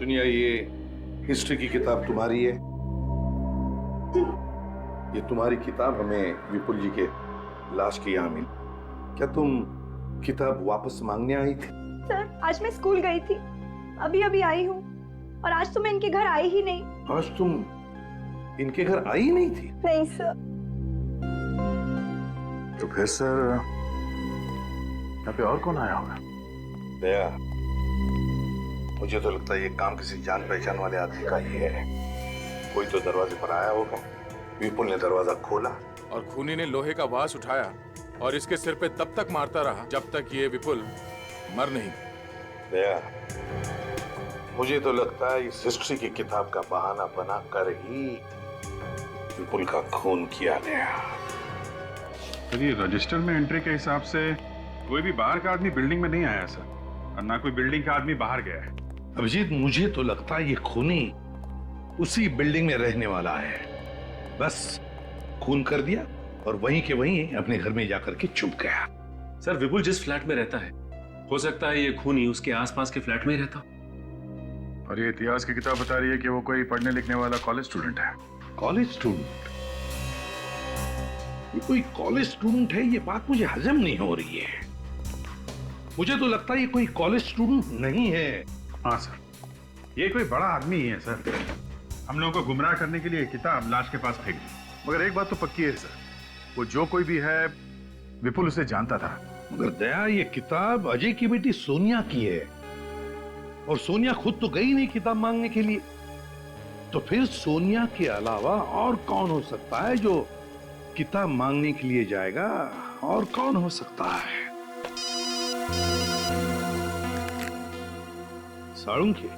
दुनिया, ये हिस्ट्री की किताब तुम्हारी है? ये तुम्हारी किताब हमें विपुल जी के लाश की यहाँ मिली। क्या तुम किताब वापस मांगने आई थी? सर, आज मैं स्कूल गई थी, अभी अभी आई हूँ, और आज तो मैं इनके घर आई ही नहीं। आज तुम इनके घर आई नहीं थी? नहीं सर। तो फिर सर यहाँ पे और कौन आया होगा? दया, मुझे तो लगता है ये काम किसी जान पहचान वाले आदमी का ही है। कोई तो दरवाजे पर आया होगा, विपुल ने दरवाजा खोला और खूनी ने लोहे का वास उठाया और इसके सिर पे तब तक मारता रहा जब तक ये विपुल मर नहीं। दया, मुझे तो लगता है इस हिस्ट्री की किताब का बहाना बना कर ही विपुल का खून किया गया। तो ये रजिस्टर में एंट्री के हिसाब से कोई भी बाहर का आदमी बिल्डिंग में नहीं आया सर, और ना कोई बिल्डिंग का आदमी बाहर गया है। अभिजीत, मुझे तो लगता है ये खूनी उसी बिल्डिंग में रहने वाला है। बस खून कर दिया और वहीं के वहीं अपने घर में जाकर के छुप गया। सर, विपुल जिस फ्लैट में रहता है, हो सकता है ये खूनी उसके आसपास के फ्लैट में ही रहता। और ये इतिहास की किताब बता रही है कि वो कोई पढ़ने लिखने वाला कॉलेज स्टूडेंट है। College student? ये कोई कॉलेज स्टूडेंट है, ये बात मुझे हजम नहीं हो रही है। मुझे तो लगता है ये कोई कॉलेज स्टूडेंट नहीं है। हाँ सर, ये कोई बड़ा आदमी ही है सर। हम लोगों को गुमराह करने के लिए किताब लाश के पास फेंक दी। मगर एक बात तो पक्की है सर, वो जो कोई भी है, विपुल उसे जानता था। मगर दया, ये किताब अजय की बेटी सोनिया की है, और सोनिया खुद तो गई नहीं किताब मांगने के लिए। तो फिर सोनिया के अलावा और कौन हो सकता है जो किताब मांगने के लिए जाएगा? और कौन हो सकता है? साळुंखे?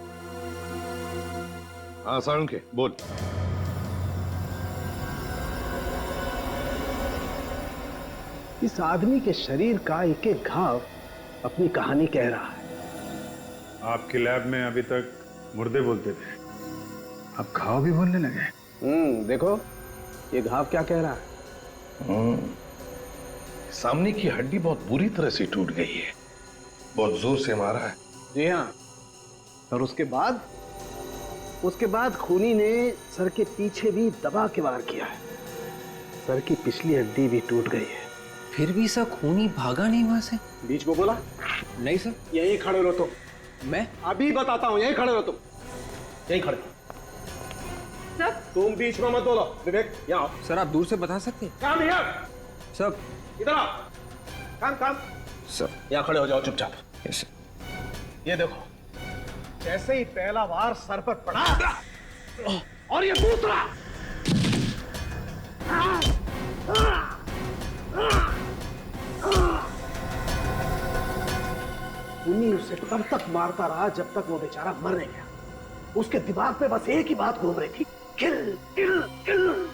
हाँ साळुंखे, बोल। इस आदमी के शरीर का एक एक घाव अपनी कहानी कह रहा है। आपके लैब में अभी तक मुर्दे बोलते थे, अब घाव भी बोलने लगे। देखो ये घाव क्या कह रहा है। सामने की हड्डी बहुत बुरी तरह से टूट गई है, बहुत जोर से मारा है। जी हाँ, और उसके बाद खूनी ने सर के पीछे भी दबा के वार किया है। सर की पिछली हड्डी भी टूट गई है। फिर भी सर खूनी भागा नहीं वहां से? बीच में बोला? नहीं सर। यहीं खड़े रहो तुम। मैं अभी बताता हूँ, यहीं खड़े रहो तुम, यहीं खड़े। सर, तुम बीच में मत बोलो। विवेक यहाँ आओ। सर, आप दूर से बता सकते हैं? काम हियर। सर इधर आओ। काम सर। यहाँ खड़े हो जाओ चुपचाप। Yes sir. ये देखो, जैसे ही पहला वार सर पर पड़ा और ये दूसरा, खूनी उसे तब तक मारता रहा जब तक वो बेचारा मर नहीं गया। उसके दिमाग पे बस एक ही बात घूम रही थी, किल किल किल।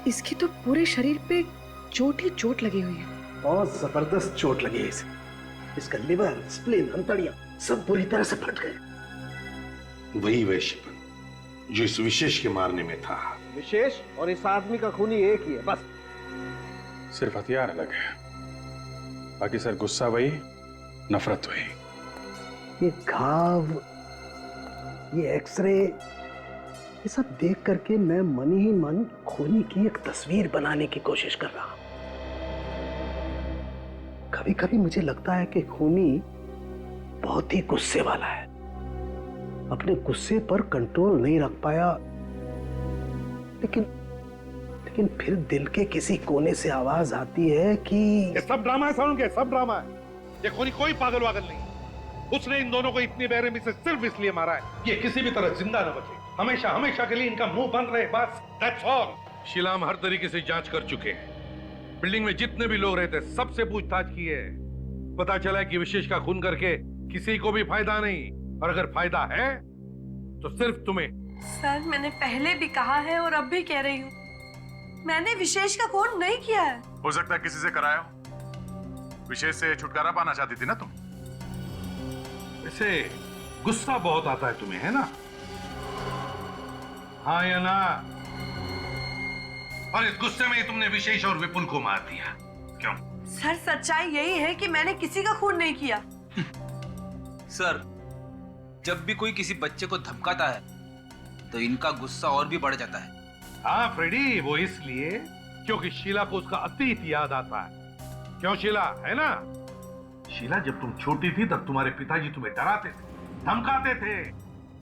इसकी तो पूरे शरीर पे चोट ही चोट लगी हुई है। बहुत जबरदस्त चोट लगी है इसे। इसका लिवर, स्प्लीन, अंतड़ियां सब बुरी तरह से फट गए। वही वैश्यपन जो इस विशेष के मारने में था। विशेष और इस आदमी का खूनी एक ही है बस। सिर्फ हथियार अलग है, बाकी सर गुस्सा वही, नफरत वही। ये घाव, ये एक्सरे, ये सब देख करके मैं मन ही मन खूनी की एक तस्वीर बनाने की कोशिश कर रहा हूं। कभी कभी मुझे लगता है कि खूनी बहुत ही गुस्से वाला है, अपने गुस्से पर कंट्रोल नहीं रख पाया, लेकिन फिर दिल के किसी कोने से आवाज आती है कि ये सब ड्रामा है साळुंखे, सब ड्रामा है। ये खूनी कोई पागल वागल नहीं। उसने इन दोनों को इतनी बेरहमी से सिर्फ इसलिए मारा है ये किसी भी तरह जिंदा न बचे, हमेशा हमेशा के लिए इनका मुंह बंद रहे, बस। That's all. शीला, हम हर तरीके से जांच कर चुके हैं। बिल्डिंग में जितने भी लोग रहते सबसे पूछताछ की है। पता चला है कि विशेष का खून करके किसी को भी फायदा नहीं, और अगर फायदा है तो सिर्फ तुम्हें। सर, मैंने पहले भी कहा है और अब भी कह रही हूँ, मैंने विशेष का खून नहीं किया है। हो सकता है किसी से कराया हो। विशेष से छुटकारा पाना चाहती थी ना तुम? वैसे गुस्सा बहुत आता है तुम्हें, है ना? हाँ या ना? और इस गुस्से में ही तुमने विशेष और विपुल को मार दिया, क्यों? सर, सच्चाई यही है कि मैंने किसी का खून नहीं किया। सर, जब भी कोई किसी बच्चे को धमकाता है तो इनका गुस्सा और भी बढ़ जाता है। हाँ फ्रेडी, वो इसलिए क्योंकि शीला को उसका अतीत याद आता है। क्यों शीला, है ना? शीला, जब तुम छोटी थी तब तुम्हारे पिताजी तुम्हें डराते थे, धमकाते थे,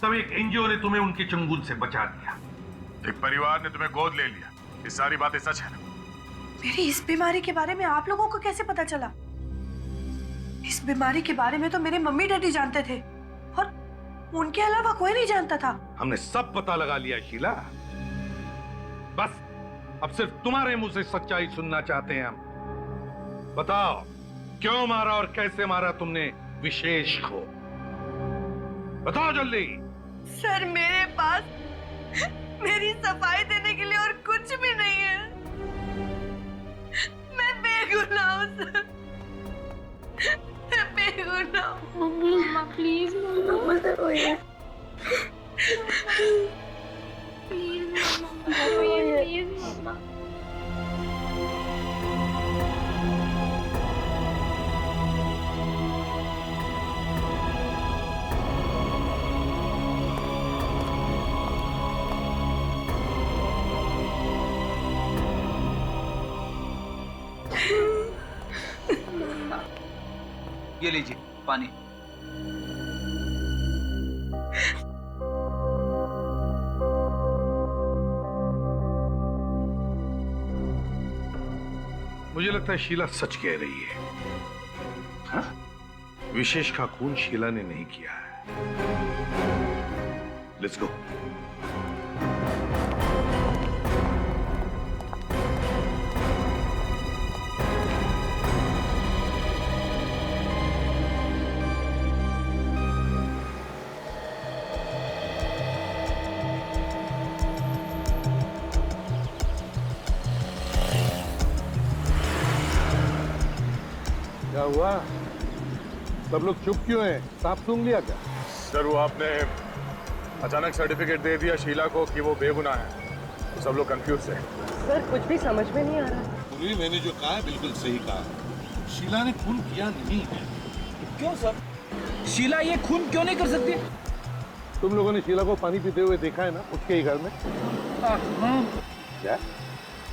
तब एक एनजीओ ने तुम्हें उनके चंगुल से बचा दिया। एक परिवार ने तुम्हें गोद ले लिया। ये सारी बातें सच है ना? मेरी इस बीमारी के बारे में आप लोगों को कैसे पता चला? इस बीमारी के बारे में तो मेरे मम्मी डैडी जानते थे और उनके अलावा कोई नहीं जानता था। हमने सब पता लगा लिया शीला। बस अब सिर्फ तुम्हारे मुंह से सच्चाई सुनना चाहते हैं हम। बताओ, क्यों मारा और कैसे मारा तुमने विशेष को? बताओ जल्दी। सर, मेरे पास मेरी सफाई देने के लिए और कुछ भी नहीं है। मैं बेगुनाह हूं सर, मैं बेगुनाह हूं। मम्मा प्लीज, मम्मा मत रोइए। प्लीज मम्मा रोइए, प्लीज मम्मा। ये लीजिए पानी। मुझे लगता है शीला सच कह रही है। हाँ? विशेष का खून शीला ने नहीं किया है। Let's go. क्या हुआ? सब लोग चुप क्यों हैं? सांप सूंघ लिया क्या? सर, वो आपने अचानक सर्टिफिकेट दे दिया शीला को कि वो बेगुनाह है, तो सब लोग कंफ्यूज है। सर, कुछ भी समझ में नहीं आ रहा। पूरी, मैंने जो कहा है बिल्कुल सही कहा। शीला ने खून किया नहीं है। क्यों सर? शीला ये खून क्यों नहीं कर सकती? तुम लोगों ने शीला को पानी पीते हुए देखा है ना, उसके ही घर में। हाँ। क्या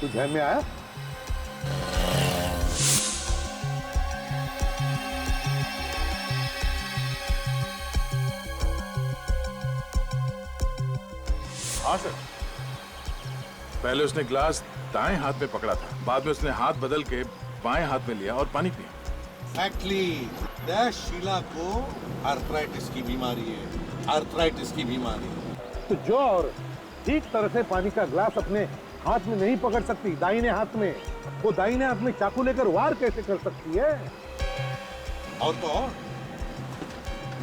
तू ध्यान में आया? हाँ सर, पहले उसने ग्लास दाएं हाथ में पकड़ा था, बाद में उसने हाथ बदल के बाएं हाथ में लिया और पानी पिया। Exactly. शीला को आर्थराइटिस की बीमारी है, आर्थराइटिस की बीमारी। तो जो और ठीक तरह से पानी का ग्लास अपने हाथ में नहीं पकड़ सकती दाहिने हाथ में, वो दाहिने हाथ में चाकू लेकर वार कैसे कर सकती है? और तो और,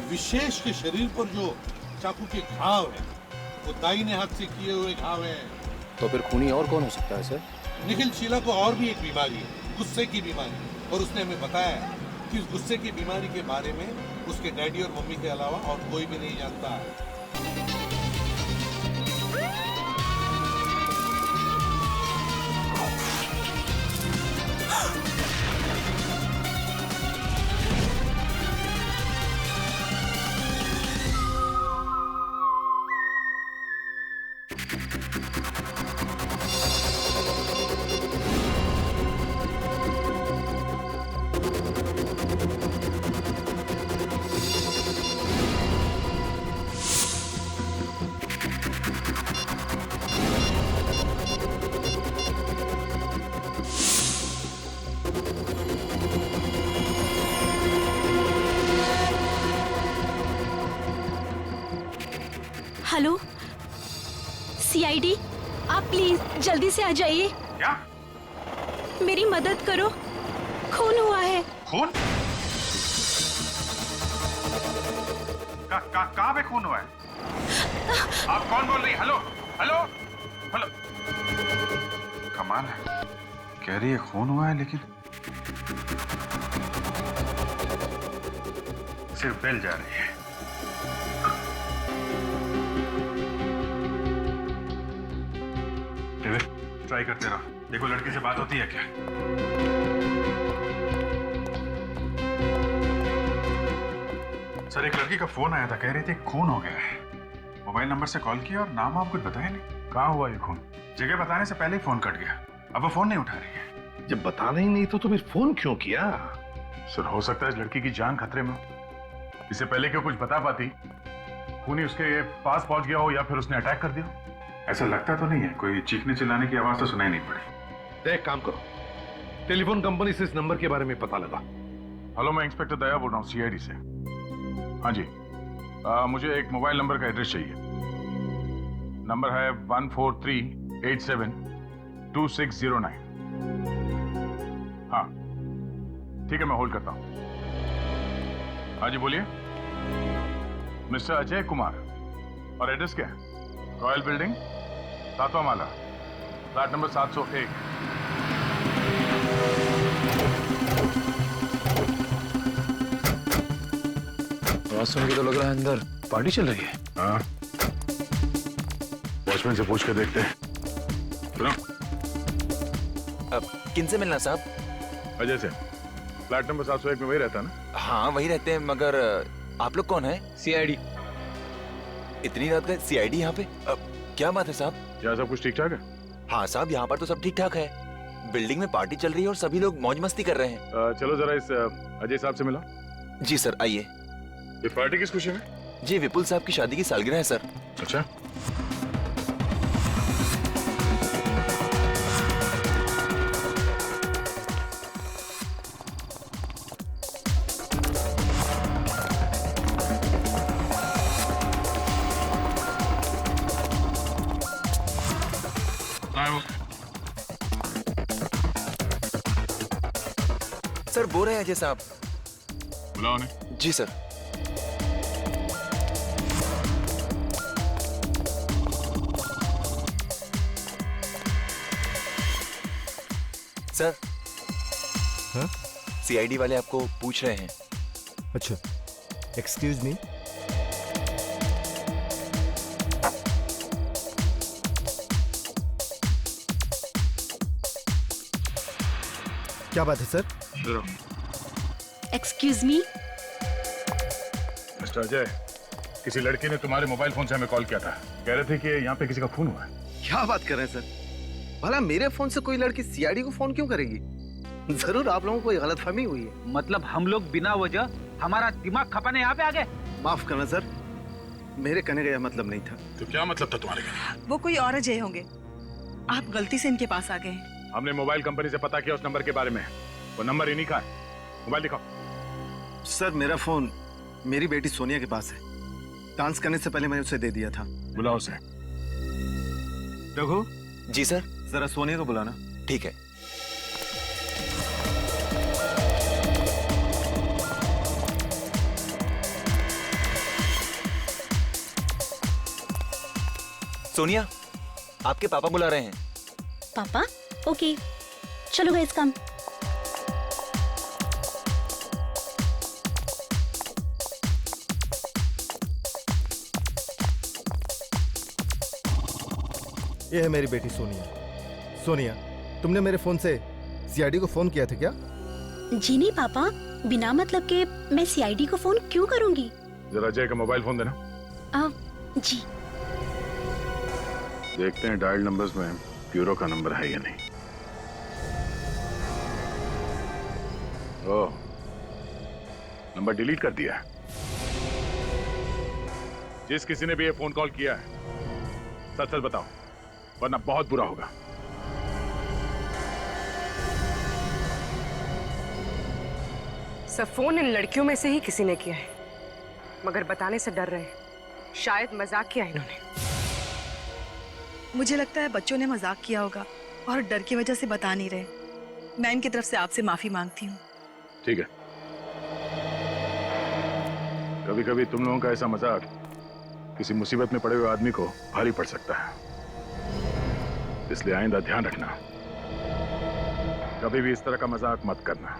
विशेष के शरीर पर जो चाकू के घाव है वो दाहिने हाथ से किए हुए घाव हैं। तो फिर खूनी और कौन हो सकता है सर? निखिल, शीला को और भी एक बीमारी है, गुस्से की बीमारी, और उसने हमें बताया है कि उस गुस्से की बीमारी के बारे में उसके डैडी और मम्मी के अलावा और कोई भी नहीं जानता है। हेलो सीआईडी, आप प्लीज जल्दी से आ जाइए। क्या? मेरी मदद करो, खून हुआ है। खून? कहाँ पे खून हुआ है? आप कौन बोल रही? Hello hello hello. कमाल है, कह रही है खून हुआ है लेकिन सिर्फ बेल जा रही है। ट्राई करते रहो, देखो लड़की से बात होती है क्या। सर एक लड़की का फोन आया था, कह रही थी खून हो गया है। मोबाइल नंबर से कॉल किया और नाम आप कुछ बताया नहीं। कहाँ हुआ ये खून? जगह बताने से पहले ही फोन कट गया। अब वो फोन नहीं उठा रही है। जब बताना ही नहीं तो फिर फोन क्यों किया? सर हो सकता है इस लड़की की जान खतरे में हो। इससे पहले क्यों कुछ बता पाती, खूनी उसके पास पहुंच गया हो या फिर उसने अटैक कर दिया हो। ऐसा लगता तो नहीं है, कोई चीखने चिल्लाने की आवाज तो सुनाई नहीं पड़ी। एक काम करो, टेलीफोन कंपनी से इस नंबर के बारे में पता लगा। हेलो, मैं इंस्पेक्टर दया बोल रहा हूँ सीआईडी से। हाँ जी, मुझे एक मोबाइल नंबर का एड्रेस चाहिए। नंबर है 143872609। हाँ ठीक है, मैं होल्ड करता हूँ। हाँ जी बोलिए। मिस्टर अजय कुमार। और एड्रेस क्या है? रॉयल बिल्डिंग, 7वां माला, फ्लैट नंबर 701। आवाज सुन के तो लग रहा है अंदर पार्टी चल रही है। हाँ, वॉचमैन से पूछ के देखते हैं। सुनो, अब किनसे मिलना साहब? अजय से। फ्लैट नंबर 701 में वही रहता है ना? हाँ वही रहते हैं, मगर आप लोग कौन है? सीआईडी। इतनी रात का सीआईडी यहाँ पे? क्या बात है साहब? क्या सब कुछ ठीक ठाक है? हाँ साहब, यहाँ पर तो सब ठीक ठाक है। बिल्डिंग में पार्टी चल रही है और सभी लोग मौज मस्ती कर रहे हैं। चलो जरा इस अजय साहब से मिला। जी सर, आइए। ये पार्टी किस खुशी में? जी विपुल साहब की शादी की सालगिरह है सर। अच्छा, सर बोल रहे हैं अजय साहब। बुलाओ उन्हें। जी सर। सर, हाँ? सीआईडी वाले आपको पूछ रहे हैं। अच्छा, एक्सक्यूज मी। क्या बात है sir? Excuse me. Mister Ajay, किसी लड़की ने तुम्हारे मोबाइल फोन से हमें कॉल किया था। कह रहे थे कि यहाँ पे किसी का खून हुआ है। क्या बात कर रहे हैं सर? भला मेरे फोन से कोई लड़की सीआईडी को फोन क्यों करेगी? जरूर आप लोगों को कोई गलतफहमी हुई है। मतलब हम लोग बिना वजह हमारा दिमाग खपाने यहाँ पे आ गए? माफ करना सर, मेरे कहने का यह मतलब नहीं था। तो क्या मतलब था तुम्हारे कहने? वो कोई और अजय होंगे, आप गलती से इनके पास आ गए हैं। हमने मोबाइल कंपनी से पता किया उस नंबर के बारे में। वो नंबर इन्हीं का है। मोबाइल दिखाओ। सर मेरा फोन मेरी बेटी सोनिया के पास है। डांस करने से पहले मैंने उसे दे दिया था। बुलाओ उसे। रघु। जी सर। जरा सोनिया को बुलाना। ठीक है। सोनिया, आपके पापा बुला रहे हैं। पापा? ओके, चलो गाइस कम। ये है मेरी बेटी सोनिया। सोनिया, तुमने मेरे फोन से सीआईडी को फोन किया था क्या? जी नहीं पापा, बिना मतलब के मैं सीआईडी को फोन क्यों करूंगी? जरा अजय का मोबाइल फोन देना। जी। देखते हैं डायल नंबर्स में ब्यूरो का नंबर है या नहीं। ओह, नंबर डिलीट कर दिया है। जिस किसी ने भी ये फोन कॉल किया है, सच सच बताओ, वरना बहुत बुरा होगा। सब फोन इन लड़कियों में से ही किसी ने किया है, मगर बताने से डर रहे हैं। शायद मजाक किया इन्होंने। मुझे लगता है बच्चों ने मजाक किया होगा और डर की वजह से बता नहीं रहे। मैं इनकी तरफ से आपसे माफी मांगती हूँ। ठीक है। कभी कभी तुम लोगों का ऐसा मजाक किसी मुसीबत में पड़े हुए आदमी को भारी पड़ सकता है, इसलिए आइंदा ध्यान रखना, कभी भी इस तरह का मजाक मत करना।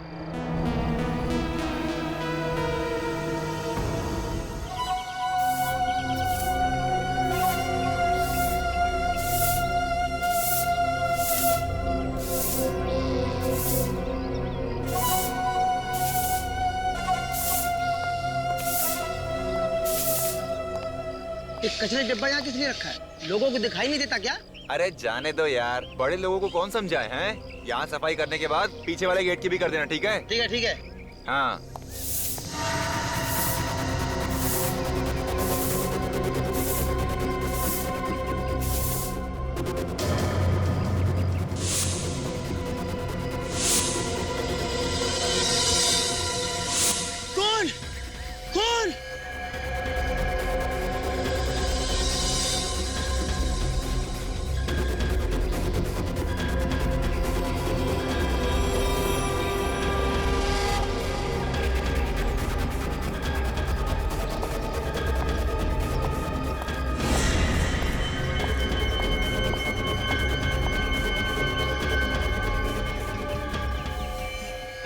ये कचरे डिब्बा यहाँ किस लिए रखा है? लोगों को दिखाई नहीं देता क्या? अरे जाने दो यार, बड़े लोगों को कौन समझाए हैं? यहाँ सफाई करने के बाद पीछे वाले गेट की भी कर देना, ठीक है? ठीक है, ठीक है। हाँ। कौन? कौन?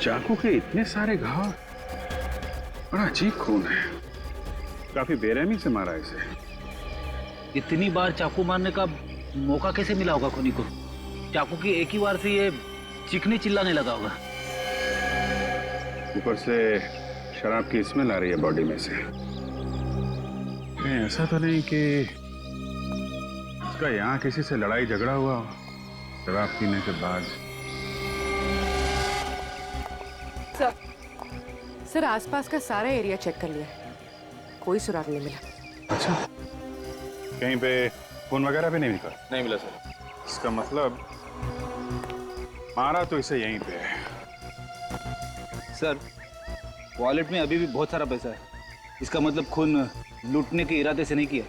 चाकू के इतने सारे घाव, बड़ा अजीब खून है। काफी बेरहमी से मारा इसे। इतनी बार चाकू मारने का मौका कैसे मिला होगा खूनी को? चाकू की एक ही बार से ये चिकनी चिल्लाने लगा होगा। ऊपर से शराब की स्मेल आ रही है बॉडी में से। नहीं, ऐसा तो नहीं कि इसका यहाँ किसी से लड़ाई झगड़ा हुआ हो शराब पीने के बाद। सर आसपास का सारा एरिया चेक कर लिया, कोई सुराग नहीं मिला। अच्छा, कहीं पे खून वगैरह भी नहीं मिला? नहीं मिला सर। इसका मतलब मारा तो इसे यहीं पे है। सर वॉलेट में अभी भी बहुत सारा पैसा है, इसका मतलब खून लूटने के इरादे से नहीं किया।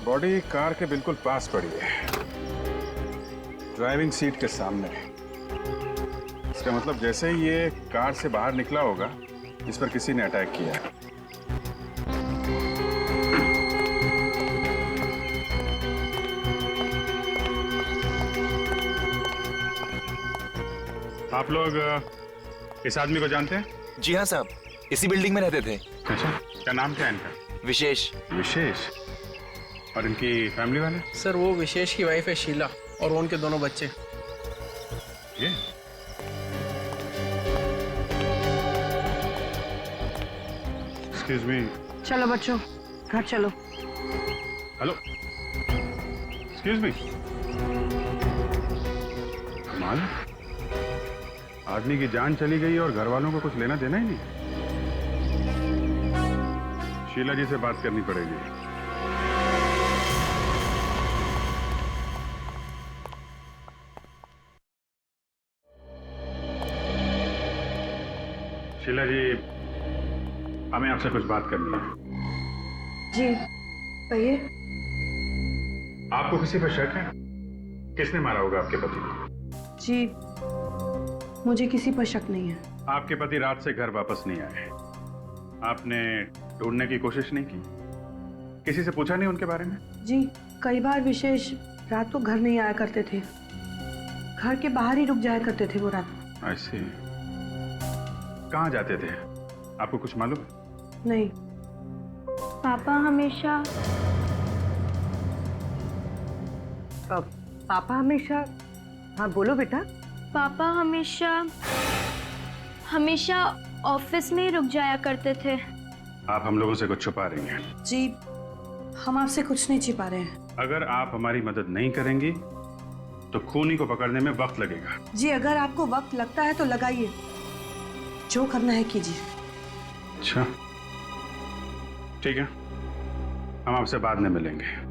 बॉडी कार के बिल्कुल पास पड़ी है, ड्राइविंग सीट के सामने। इसका मतलब जैसे ही ये कार से बाहर निकला होगा, इस पर किसी ने अटैक किया। आप लोग इस आदमी को जानते हैं? जी हाँ साहब, इसी बिल्डिंग में रहते थे। अच्छा, क्या नाम क्या है इनका? विशेष। विशेष? और इनकी फैमिली वाले? सर वो विशेष की वाइफ है शीला और उनके दोनों बच्चे। ये एक्सक्यूज मी। चलो बच्चों घर चलो। Hello, excuse me. कमाल, आदमी की जान चली गई और घर वालों को कुछ लेना देना ही नहीं। शीला जी से बात करनी पड़ेगी। शीला जी, हमें आपसे कुछ बात करनी है। जी कहिए। आपको किसी पर शक है? किसने मारा होगा आपके पति को? जी मुझे किसी पर शक नहीं है। आपके पति रात से घर वापस नहीं आए, आपने ढूंढने की कोशिश नहीं की? किसी से पूछा नहीं उनके बारे में? जी कई बार विशेष रात को घर नहीं आया करते थे, घर के बाहर ही रुक जाया करते थे वो रात। ऐसे कहाँ जाते थे, आपको कुछ मालूम? नहीं। पापा हमेशा पापा हमेशा, हाँ बोलो बेटा। पापा हमेशा हमेशा ऑफिस में ही रुक जाया करते थे। आप हम लोगों से कुछ छुपा रही हैं? जी हम आपसे कुछ नहीं छिपा रहे हैं। अगर आप हमारी मदद नहीं करेंगी तो खूनी को पकड़ने में वक्त लगेगा। जी अगर आपको वक्त लगता है तो लगाइए, जो करना है कीजिए। अच्छा ठीक है, हम आपसे बाद में मिलेंगे।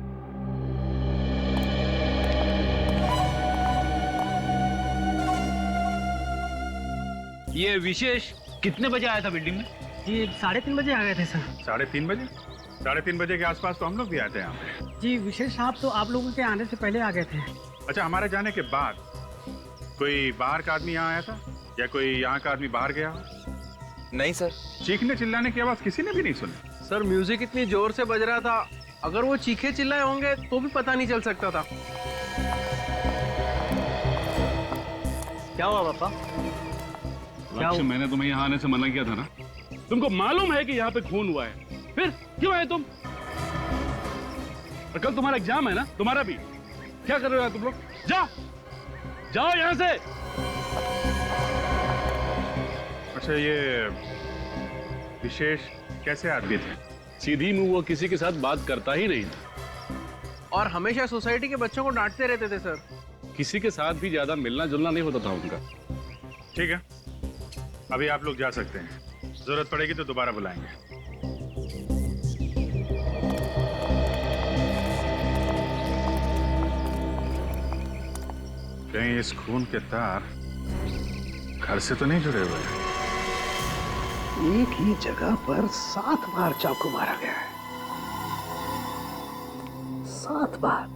ये विशेष कितने बजे आया था बिल्डिंग में? जी 3:30 बजे आ गए थे सर। 3:30 बजे? 3:30 बजे के आसपास तो हम लोग भी आए थे यहाँ पे। जी विशेष साहब तो आप लोगों के आने से पहले आ गए थे। अच्छा, हमारे जाने के बाद कोई बाहर का आदमी यहाँ आया था या कोई यहाँ का आदमी बाहर गया? नहीं सर। चीखने चिल्लाने की आवाज किसी ने भी नहीं सुनी। सर म्यूजिक इतनी जोर से बज रहा था, अगर वो चीखे चिल्लाए होंगे तो भी पता नहीं चल सकता था। क्या हुआ पापा? लक्ष्य, मैंने तुम्हें यहाँ आने से मना किया था ना? तुमको मालूम है कि यहाँ पे खून हुआ है, फिर क्यों आए तुम? और कल तुम्हारा एग्जाम है ना, तुम्हारा भी। क्या कर रहे हो तुम लोग? जाओ जाओ यहां से। अच्छा, ये विशेष कैसे आदमी थे? सीधी मुंह वो किसी के साथ बात करता ही नहीं था और हमेशा सोसाइटी के बच्चों को डांटते रहते थे सर। किसी के साथ भी ज्यादा मिलना जुलना नहीं होता था उनका। ठीक है, अभी आप लोग जा सकते हैं। जरूरत पड़ेगी तो दोबारा बुलाएंगे। कहीं इस खून के तार घर से तो नहीं जुड़े हुए हैं? एक ही जगह पर 7 बार चाकू मारा गया है। 7 बार।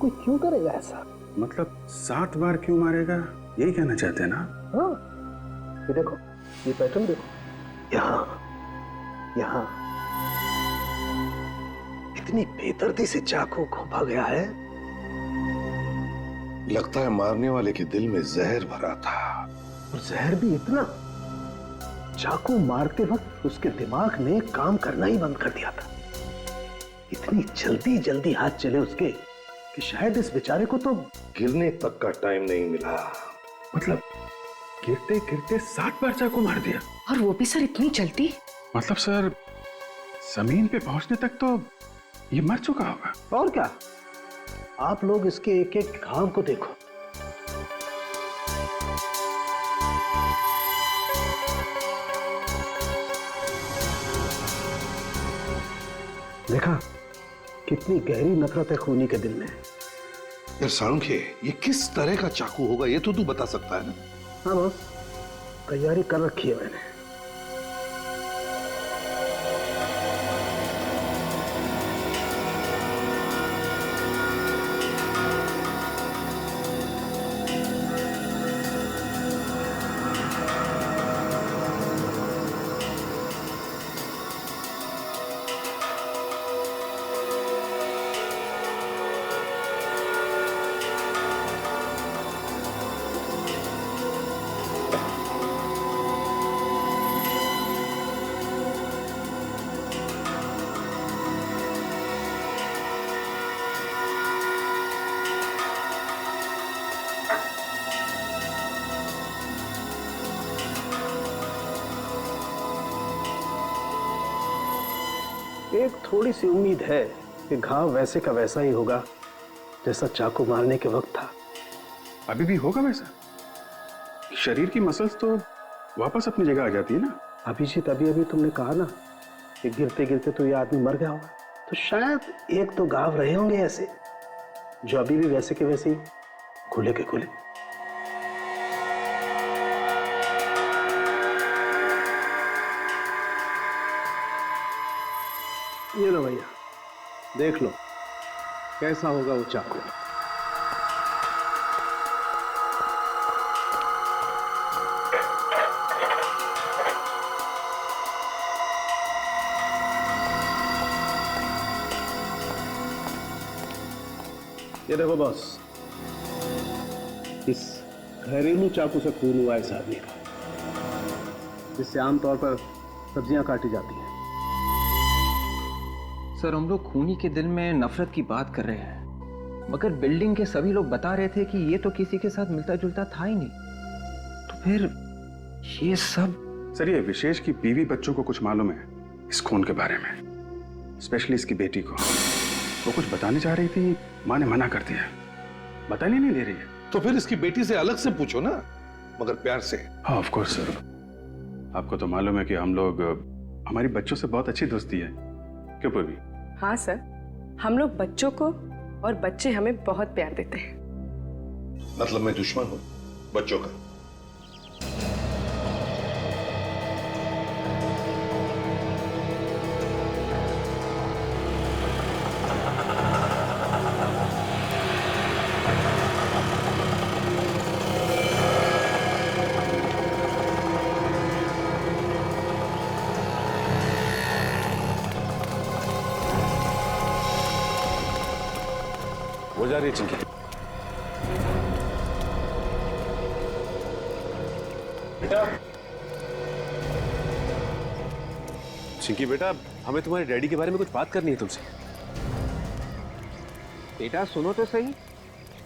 कोई क्यों करेगा ऐसा? मतलब 7 बार क्यों मारेगा, यही कहना चाहते हैं ना? हाँ, ये देखो, ये पैटर्न देखो, यहाँ इतनी बेदर्दी से चाकू घोंपा गया है। लगता है मारने वाले के दिल में जहर भरा था। और जहर भी इतना, चाकू मारते वक्त उसके दिमाग ने काम करना ही बंद कर दिया था। इतनी जल्दी जल्दी हाथ चले उसके कि शायद इस बेचारे को तो गिरने तक का टाइम नहीं मिला। मतलब गिरते गिरते 7 बार चाकू मार दिया। और वो भी सर इतनी जल्दी? मतलब सर जमीन पे पहुंचने तक तो ये मर चुका होगा। और क्या, आप लोग इसके एक एक घाव को देखो। देखा कितनी गहरी नफरत है खूनी के दिल में। यार साळुंखे, ये किस तरह का चाकू होगा ये तो तू बता सकता है ना? हाँ बॉस, तैयारी कर रखी है मैंने। एक थोड़ी सी उम्मीद है कि घाव वैसे का वैसा ही होगा जैसा चाकू मारने के वक्त था। अभी भी होगा वैसा? शरीर की मसल्स तो वापस अपनी जगह आ जाती है ना? अभिजीत, अभी अभी तुमने कहा ना कि गिरते गिरते तो ये आदमी मर गया होगा, तो शायद एक तो घाव रहे होंगे ऐसे जो अभी भी वैसे के वैसे ही खुले के खुले। ये लो भैया, देख लो कैसा होगा वो चाकू। ये देखो बॉस, इस घरेलू चाकू से खून हुआ इस आदमी का, जिससे आमतौर पर सब्जियां काटी जाती हैं। सर, हम लोग खूनी के दिल में नफरत की बात कर रहे हैं, मगर बिल्डिंग के सभी लोग बता रहे थे कि ये तो किसी के साथ मिलता जुलता था ही नहीं, तो फिर ये सब। सर, ये विशेष की बीवी बच्चों को कुछ मालूम है इस खून के बारे में, स्पेशली इसकी बेटी को। वो कुछ बताने जा रही थी, माँ ने मना कर दिया, बताने नहीं दे रही है। तो फिर इसकी बेटी से अलग से पूछो ना, मगर प्यार से। हाँ ऑफ कोर्स सर, आपको तो मालूम है कि हम लोग, हमारी बच्चों से बहुत अच्छी दोस्ती है, क्यों पूर्वी? हाँ सर, हम लोग बच्चों को और बच्चे हमें बहुत प्यार देते हैं। मतलब मैं दुश्मन हूँ बच्चों का? हो जा रही है चिंकी। बेटा, चिंकी बेटा, हमें तुम्हारे डैडी के बारे में कुछ बात करनी है तुमसे। बेटा सुनो तो सही,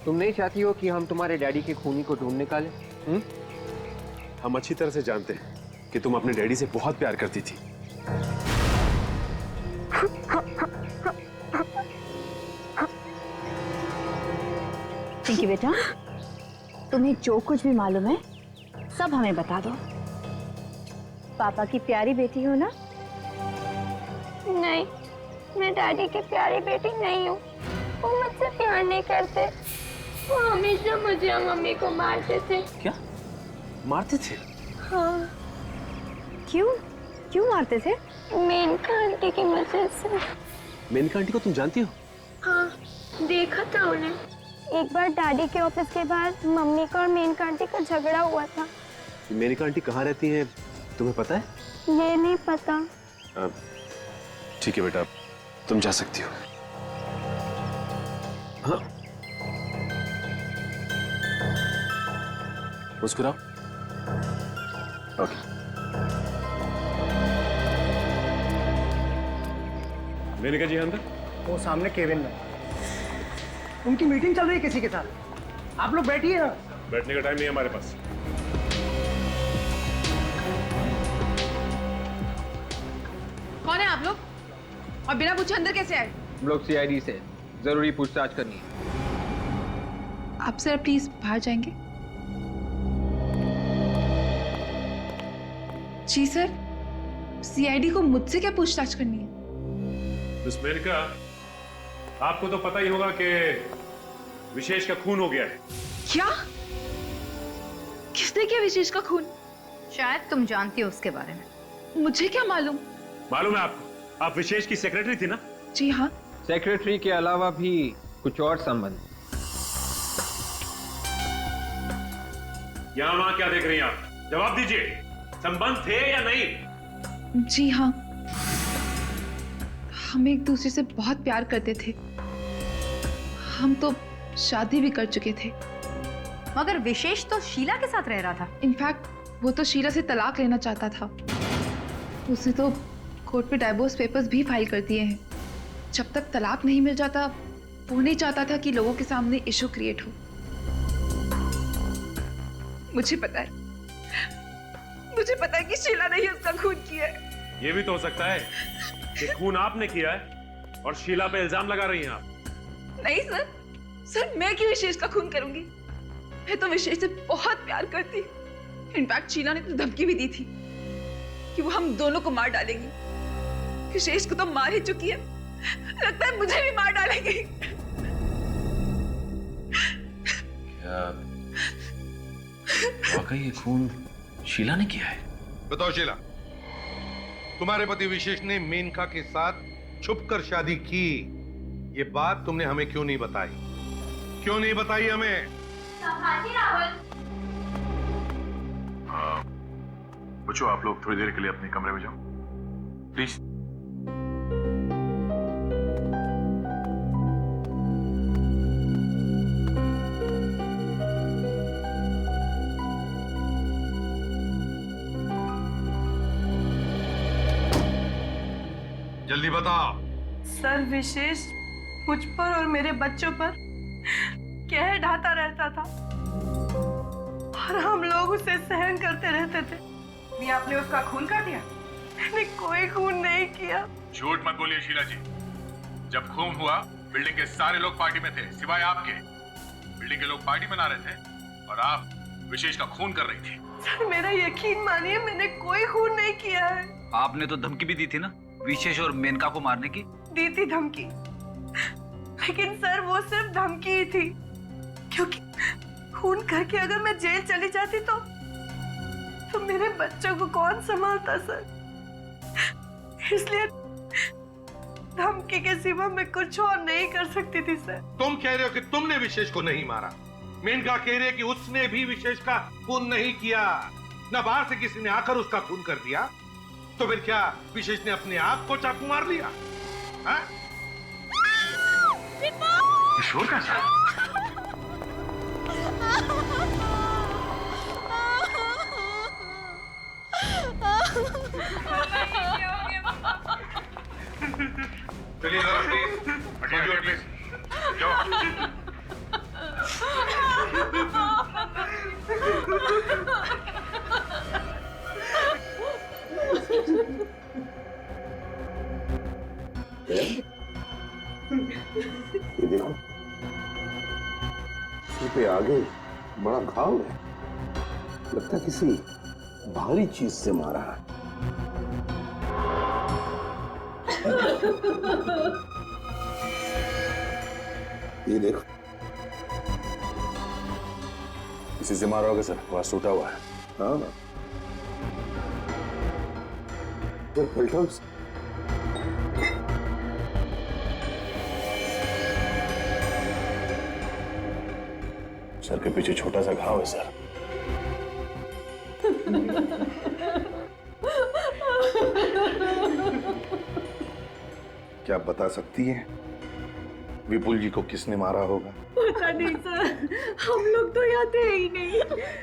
तुम नहीं चाहती हो कि हम तुम्हारे डैडी के खूनी को ढूंढ निकालें? हम अच्छी तरह से जानते हैं कि तुम अपने डैडी से बहुत प्यार करती थी। पिंकी बेटा, तुम्हें जो कुछ भी मालूम है सब हमें बता दो। पापा की प्यारी बेटी हो ना? नहीं, मैं डैडी की प्यारी बेटी नहीं हूँ। वो मुझसे प्यार नहीं करते। वो हमेशा मुझे और मम्मी को मारते थे। क्या मारते थे? हाँ। क्यों मारते थे? मेनका आंटी की वजह से। मेनका आंटी को तुम जानती हो? हाँ, देखा था उन्हें। एक बार डैडी के ऑफिस के बाद मम्मी का और मेनका आंटी का झगड़ा हुआ था। मेनका आंटी कहाँ रहती है तुम्हें पता है? ये नहीं पता। ठीक है बेटा, तुम जा सकती हो। हाँ, मुस्कुराओ। ओके। मेनका जी अंदर? वो सामने केबिन में। उनकी मीटिंग चल रही है किसी के साथ। आप लोग बैठिए ना। बैठने का टाइम नहीं है हमारे पास। कौन है आप लोग? और बिना पूछे अंदर कैसे आए? हम लोग सीआईडी से जरूरी पूछताछ करनी है। आप सर प्लीज बाहर जाएंगे? जी सर, सीआईडी को मुझसे क्या पूछताछ करनी है? मिस मेनका, आपको तो पता ही होगा कि विशेष का खून हो गया है। क्या? किसने किया विशेष का खून? शायद तुम जानती हो उसके बारे में। मुझे क्या मालूम? मालूम है आपको? आप विशेष की सेक्रेटरी थी ना? जी हाँ। सेक्रेटरी के अलावा भी कुछ और संबंध? यहाँ वहां क्या देख रही हैं आप? जवाब दीजिए, संबंध थे या नहीं? जी हाँ, हम एक दूसरे से बहुत प्यार करते थे। हम तो शादी भी कर चुके थे। मगर विशेष तो शीला के साथ रह रहा था। इनफैक्ट वो तो शीला से तलाक लेना चाहता था। उसने तो कोर्ट पे डाइवोर्स पेपर्स भी फाइल कर दिए हैं। जब तक तलाक नहीं मिल जाता, वो नहीं चाहता था कि लोगों के सामने इशू क्रिएट हो। मुझे पता है कि शीला ने ही उसका खून किया है। ये भी तो हो सकता है कि खून आपने किया है और शीला पे इल्जाम लगा रही हैं आप। नहीं सर, मैं क्यों विशेष का खून करूंगी? मैं तो विशेष से बहुत प्यार करती। इनफैक्ट शीला ने तो धमकी भी दी थी कि वो हम दोनों को मार डालेंगी। विशेष को तो मार ही चुकी है, लगता है मुझे भी मार डालेंगी। क्या वाकई ये खून शीला ने किया है? बताओ शीला, तुम्हारे पति विशेष ने मेनका के साथ छुपकर शादी की, ये बात तुमने हमें क्यों नहीं बताई? क्यों नहीं बताई हमें? पूछो, आप लोग थोड़ी देर के लिए अपने कमरे में जाओ प्लीज। जल्दी बताओ। सर, विशेष मुझ पर और मेरे बच्चों पर कहर ढाता रहता था और हम लोग उसे सहन करते रहते थे। भी आपने उसका खून कर दिया? मैंने कोई खून नहीं किया। झूठ मत बोलिए शीला जी। जब खून हुआ, बिल्डिंग के सारे लोग पार्टी में थे सिवाय आपके। बिल्डिंग के लोग पार्टी मना रहे थे और आप विशेष का खून कर रही थी। सर, मेरा यकीन मानिए, मैंने कोई खून नहीं किया है। आपने तो धमकी भी दी थी ना विशेष और मेनका को मारने की? दी थी धमकी, लेकिन सर वो सिर्फ धमकी ही थी, क्योंकि खून करके अगर मैं जेल चली जाती तो मेरे बच्चों को कौन संभालता सर? इसलिए धमकी के सिवा मैं कुछ और नहीं कर सकती थी सर। तुम कह रहे हो कि तुमने विशेष को नहीं मारा, मेनका कह रही है कि उसने भी विशेष का खून नहीं किया, न बाहर से किसी ने आकर उसका खून कर दिया। तो फिर क्या विशेष ने अपने आप को चाकू मार लिया? शोर कैसा? चलिए जरा प्लीज, हटिए प्लीज। ये देखो, सिर पे आगे बड़ा घाव है, लगता है किसी भारी चीज से मारा है। ये देखो, किसी से मारा होगा सर, वहां टूटा हुआ है। हाँ, तो फिल्टर्स सर के पीछे छोटा सा घाव है सर। क्या आप बता सकती हैं विपुल जी को किसने मारा होगा? पता नहीं सर, हम लोग तो यहाँ थे ही नहीं,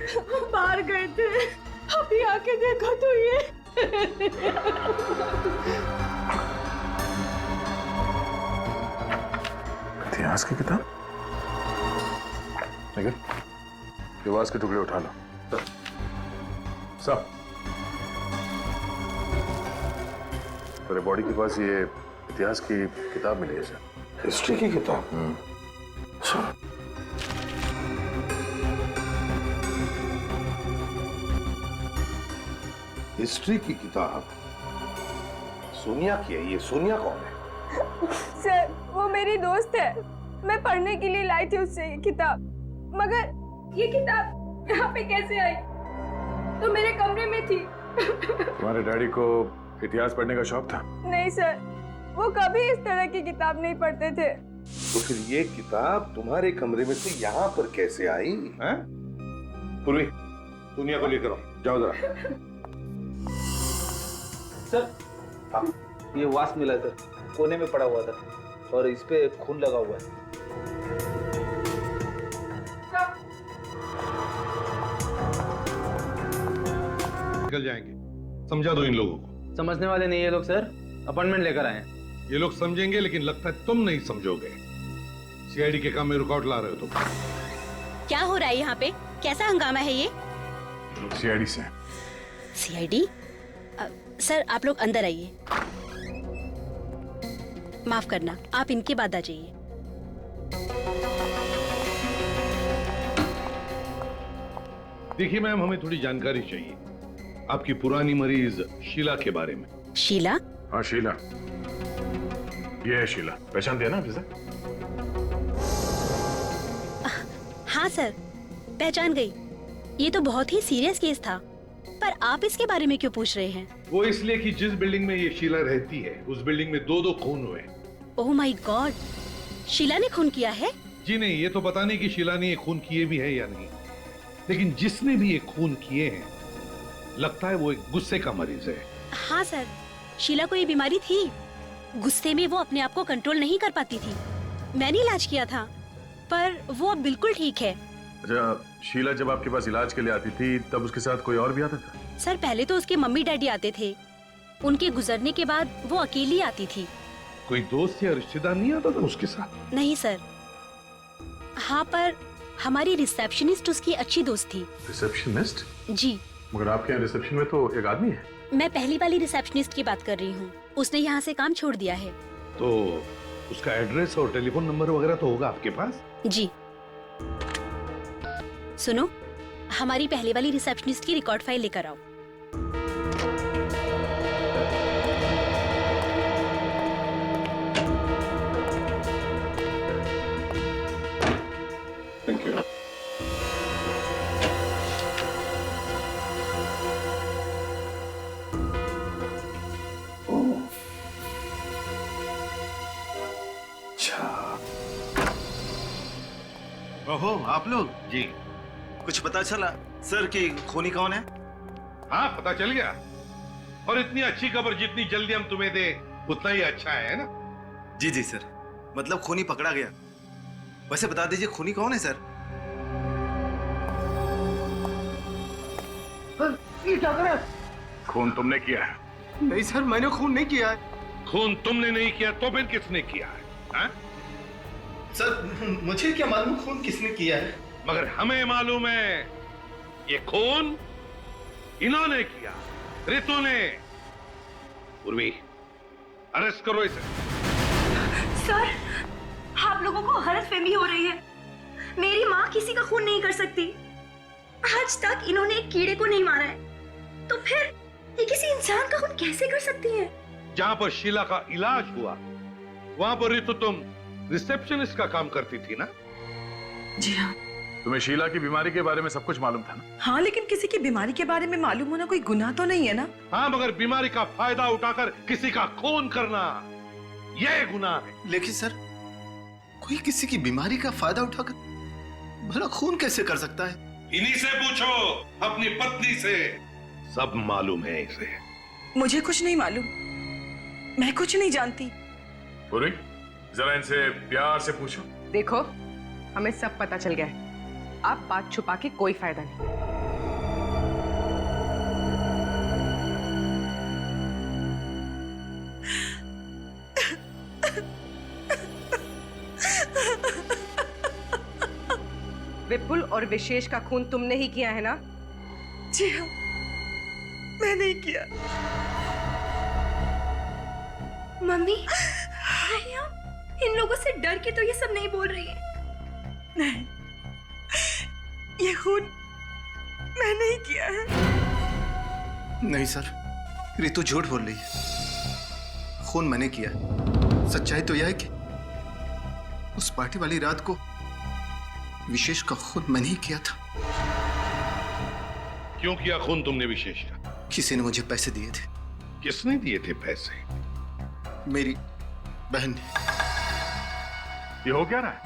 हम बाहर गए थे। अभी आके देखो तो ये इतिहास की किताब, लेकिन इतिहास के टुकड़े उठा लो सब। मेरे बॉडी के पास ये इतिहास की किताब मिली है सर। हिस्ट्री की किताब? अच्छा, हिस्ट्री की किताब सोनिया की है। ये सोनिया कौन है? सर, वो मेरी दोस्त है। मैं पढ़ने के लिए लाई थी उससे ये किताब, मगर ये किताब यहाँ पे कैसे आई? तो मेरे कमरे में थी। तुम्हारे डैडी को इतिहास पढ़ने का शौक था? नहीं सर, वो कभी इस तरह की किताब नहीं पढ़ते थे। तो फिर ये किताब तुम्हारे कमरे में से यहाँ पर कैसे आई? हैं? पूर्वी, सोनिया को लेकर आओ, जाओ जरा। सर, ये वास्प मिला सर, कोने में पड़ा हुआ था और इस पे खून लगा हुआ है। निकल जाएंगे, समझा दो इन लोगों को। समझने वाले नहीं ये लोग सर, अपॉइंटमेंट लेकर आए हैं। ये लोग समझेंगे, लेकिन लगता है तुम नहीं समझोगे। सीआईडी के काम में रुकावट ला रहे हो तुम। क्या हो रहा है यहाँ पे? कैसा हंगामा है ये? सीआईडी से। सीआईडी? सर, आप लोग अंदर आइए। माफ करना, आप इनके बाद आ जाइए। देखिए मैम, हमें थोड़ी जानकारी चाहिए आपकी पुरानी मरीज शीला के बारे में। शीला? हाँ शीला, ये है शीला। पहचान दिया ना आपसे? हाँ सर, पहचान गई। ये तो बहुत ही सीरियस केस था, पर आप इसके बारे में क्यों पूछ रहे हैं? वो इसलिए कि जिस बिल्डिंग में ये शीला रहती है, उस बिल्डिंग में 2-2 खून हुए। ओह माय गॉड, शीला ने खून किया है? जी नहीं, ये तो पता नहीं कि शीला ने ये खून किए भी है या नहीं, लेकिन जिसने भी ये खून किए हैं, लगता है वो एक गुस्से का मरीज है। हाँ सर, शीला को ये बीमारी थी। गुस्से में वो अपने आप को कंट्रोल नहीं कर पाती थी। मैंने इलाज किया था, पर वो अब बिल्कुल ठीक है। अच्छा, शीला जब आपके पास इलाज के लिए आती थी, तब उसके साथ कोई और भी आता था? सर, पहले तो उसके मम्मी डैडी आते थे, उनके गुजरने के बाद वो अकेली आती थी। कोई दोस्त या रिश्तेदार नहीं आता था उसके साथ? नहीं सर। हाँ, पर हमारी रिसेप्शनिस्ट उसकी अच्छी दोस्त थी। रिसेप्शनिस्ट? जी। मगर आपके यहाँ रिसेप्शन में तो एक आदमी है। मैं पहली वाली रिसेप्शनिस्ट की बात कर रही हूँ। उसने यहाँ से काम छोड़ दिया है। तो उसका एड्रेस और टेलीफोन नंबर वगैरह तो होगा आपके पास? जी। सुनो, हमारी पहले वाली रिसेप्शनिस्ट की रिकॉर्ड फाइल लेकर आओ। Thank you. ओहो, आप लोग जी, कुछ पता चला सर कि खूनी कौन है? हाँ, पता चल गया। और इतनी अच्छी खबर जितनी जल्दी हम तुम्हें दे उतना ही अच्छा है ना? जी जी सर, मतलब खूनी पकड़ा गया। वैसे बता दीजिए खूनी कौन है सर? ये क्या कर रहे हैं? खून तुमने किया है? नहीं सर, मैंने खून नहीं किया है। खून तुमने नहीं किया तो फिर किसने किया है? हाँ? सर मुझे क्या मालूम खून किसने किया है? मगर हमें मालूम है ये खून इन्होंने किया, रितु ने। उर्वी, अरेस्ट करो इसे। सर, आप लोगों को गलतफहमी हो रही है। मेरी माँ किसी का खून नहीं कर सकती। आज तक इन्होंने एक कीड़े को नहीं मारा है, तो फिर ये किसी इंसान का खून कैसे कर सकती है? जहां पर शीला का इलाज हुआ वहां पर रितु तुम रिसेप्शनिस्ट का काम करती थी ना? जी हाँ। तुम्हें शीला की बीमारी के बारे में सब कुछ मालूम था ना? हाँ, लेकिन किसी की बीमारी के बारे में मालूम होना कोई गुनाह तो नहीं है ना? हाँ, मगर बीमारी का फायदा उठाकर किसी का खून करना यह गुनाह है। लेकिन सर, कोई किसी की बीमारी का फायदा उठाकर भला खून कैसे कर सकता है? इन्हीं से पूछो, अपनी पत्नी से। सब मालूम है इसे। मुझे कुछ नहीं मालूम, मैं कुछ नहीं जानती। पूरी, जरा इनसे प्यार से पूछो। देखो, हमें सब पता चल गया है। आप बात छुपा के कोई फायदा नहीं। विपुल और विशेष का खून तुमने ही किया है ना? जी हाँ, मैंने ही किया। मम्मी, इन लोगों से डर के तो ये सब नहीं बोल रही है। नहीं, ये खून मैंने ही किया है। नहीं सर, रितु झूठ बोल रही है। खून मैंने किया। सच्चाई तो यह है कि उस पार्टी वाली रात को विशेष का खून मैंने ही किया था। क्यों किया खून तुमने विशेष का? किसी ने मुझे पैसे दिए थे। किसने दिए थे पैसे? मेरी बहन ने। ये हो क्या रहा है?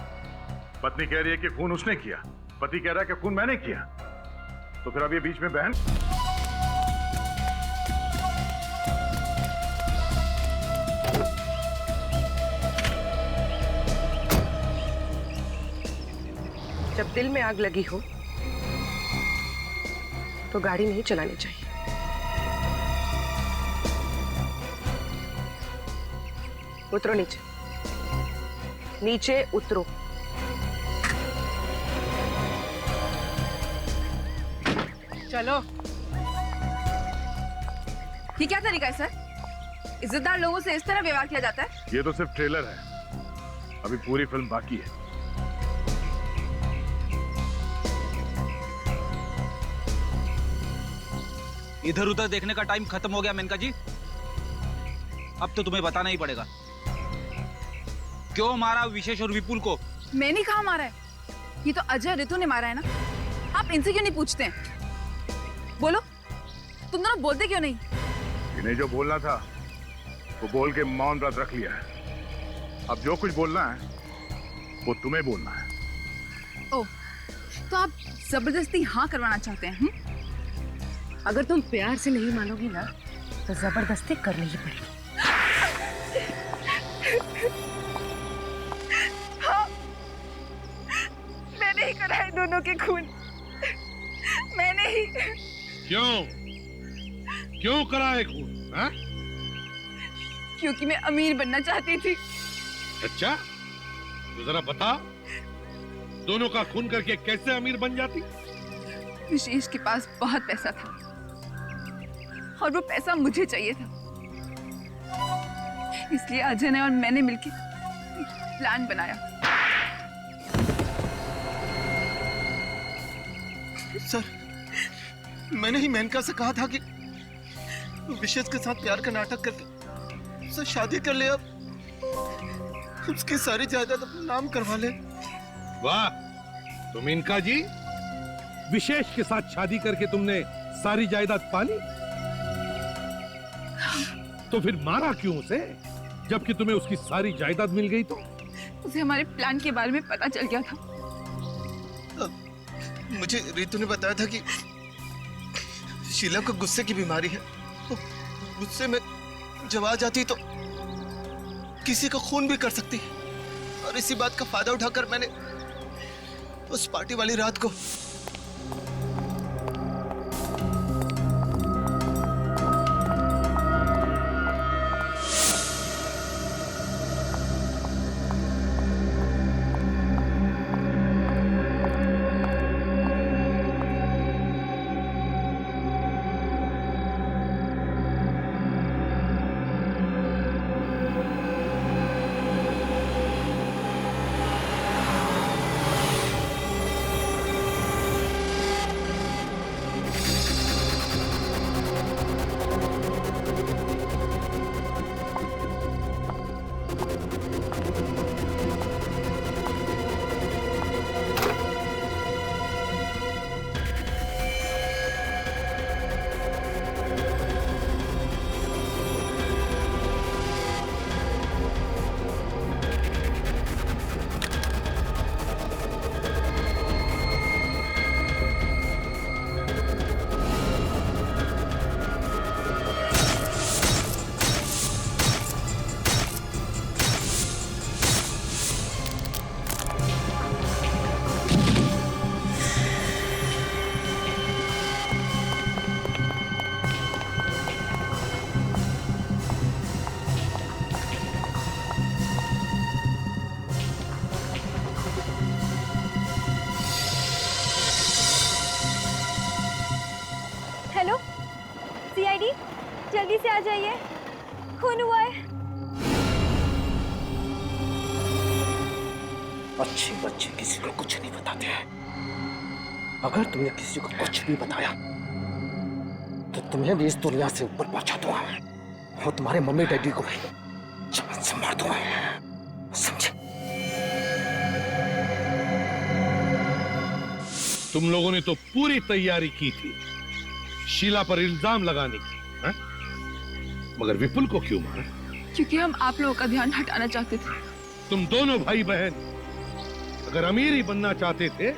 पत्नी कह रही है कि खून उसने किया, पति कह रहा है कि खून मैंने किया, तो फिर अब ये बीच में बहन। जब दिल में आग लगी हो तो गाड़ी नहीं चलानी चाहिए। उतरो नीचे, नीचे उतरो। चलो। ये क्या तरीका है सर? इज्जतदार लोगों से इस तरह व्यवहार किया जाता है? ये तो सिर्फ ट्रेलर है, अभी पूरी फिल्म बाकी है। इधर उधर देखने का टाइम खत्म हो गया मेनका जी। अब तो तुम्हें बताना ही पड़ेगा, क्यों मारा विशेष और विपुल को? मैंने कहा मारा है? ये तो अजय रितु ने मारा है ना। आप इनसे क्यों नहीं पूछते हैं? बोलो, तुम दोनों बोलते क्यों नहीं? इन्हें जो बोलना था वो बोल के मौन व्रत रख लिया है। अब जो कुछ बोलना है वो तुम्हें बोलना है। ओह, तो आप जबरदस्ती हाँ करवाना चाहते हैं? अगर तुम प्यार से नहीं मानोगी ना तो जबरदस्ती करनी ही पड़ेगी। हाँ, मैंने ही कराए दोनों के खून। मैंने ही। क्यों कराए खून? हाँ? क्योंकि मैं अमीर बनना चाहती थी। अच्छा, तो जरा बता, दोनों का खून करके कैसे अमीर बन जाती? विशेष के पास बहुत पैसा था और वो पैसा मुझे चाहिए था, इसलिए अजय ने और मैंने मिलकर प्लान बनाया। सर, मैंने ही मेनका से कहा था कि विशेष के साथ प्यार का नाटक करके उससे शादी कर ले, अब उसकी सारी जायदाद अपने नाम करवा ले। वाह, तुम इनका जी, विशेष के साथ शादी करके तुमने सारी जायदाद पाली, तो फिर मारा क्यों उसे जबकि तुम्हें उसकी सारी जायदाद मिल गई? तो उसे हमारे प्लान के बारे में पता चल गया था। मुझे रितु ने बताया था कि शीला को गुस्से की बीमारी है, तो गुस्से में जब आ जाती तो किसी का खून भी कर सकती, और इसी बात का फायदा उठाकर मैंने उस पार्टी वाली रात को हेलो सीआईडी, जल्दी से आ जाइए, खून हुआ है। अच्छे बच्चे किसी को कुछ नहीं बताते हैं। अगर तुमने किसी को कुछ भी बताया तो तुम्हें भी इस दुनिया से ऊपर पहुंचा दूंगा और तुम्हारे मम्मी डैडी को भी जान से मार दूंगा, समझे? तुम लोगों ने तो पूरी तैयारी की थी शीला पर इल्जाम लगाने की, है? मगर विपुल को क्यों मारा? क्योंकि हम आप लोगों का ध्यान हटाना चाहते थे। तुम दोनों भाई बहन अगर अमीर ही बनना चाहते थे